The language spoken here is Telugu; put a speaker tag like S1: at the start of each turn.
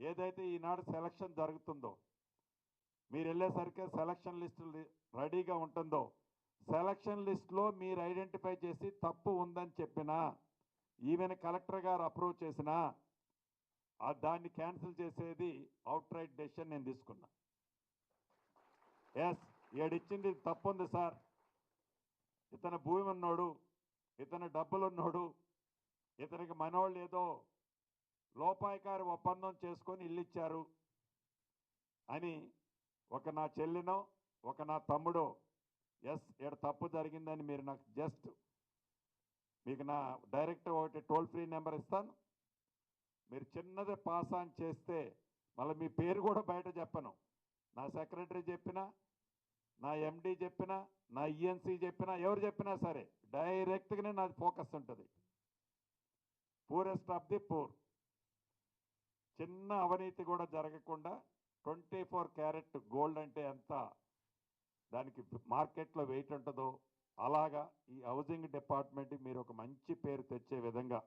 S1: ఏదైతే ఈనాడు సెలక్షన్ జరుగుతుందో మీరు వెళ్ళేసరికి సెలక్షన్ లిస్టు రెడీగా ఉంటుందో సెలక్షన్ లిస్టులో మీరు ఐడెంటిఫై చేసి తప్పు ఉందని చెప్పినా ఈవెన్ కలెక్టర్ గారు అప్రూవ్ చేసినా దాన్ని క్యాన్సిల్ చేసేది అవుట్ రైట్ డెసిషన్ నేను తీసుకున్నా. ఎస్ ఏడిచ్చింది తప్పు ఉంది సార్, ఇతను భూమి ఉన్నోడు, ఇతను డబ్బులు ఉన్నోడు, ఇతనికి మనోళ్ళు ఏదో లోపాయకారి ఒప్పందం చేసుకొని ఇల్లు ఇచ్చారు అని ఒక నా చెల్లినో ఒక నా తమ్ముడో ఎస్ ఇక్కడ తప్పు జరిగిందని మీరు నాకు జస్ట్ మీకు నా డైరెక్ట్ ఒకటి టోల్ ఫ్రీ నెంబర్ ఇస్తాను, మీరు చిన్నది పాస్ ఆన్ చేస్తే మళ్ళీ మీ పేరు కూడా బయట చెప్పను, నా సెక్రటరీ చెప్పినా నా ఎండి చెప్పినా నా ఈఎన్సీ చెప్పినా ఎవరు చెప్పినా సరే డైరెక్ట్గానే నాది ఫోకస్ ఉంటుంది. పూరెస్ట్ ఆఫ్ ది పూర్, చిన్న అవినీతి కూడా జరగకుండా 24 క్యారెట్ గోల్డ్ అంటే ఎంత దానికి మార్కెట్లో వెయిట్ ఉంటుందో అలాగా ఈ హౌసింగ్ డిపార్ట్మెంట్కి మీరు ఒక మంచి పేరు తెచ్చే విధంగా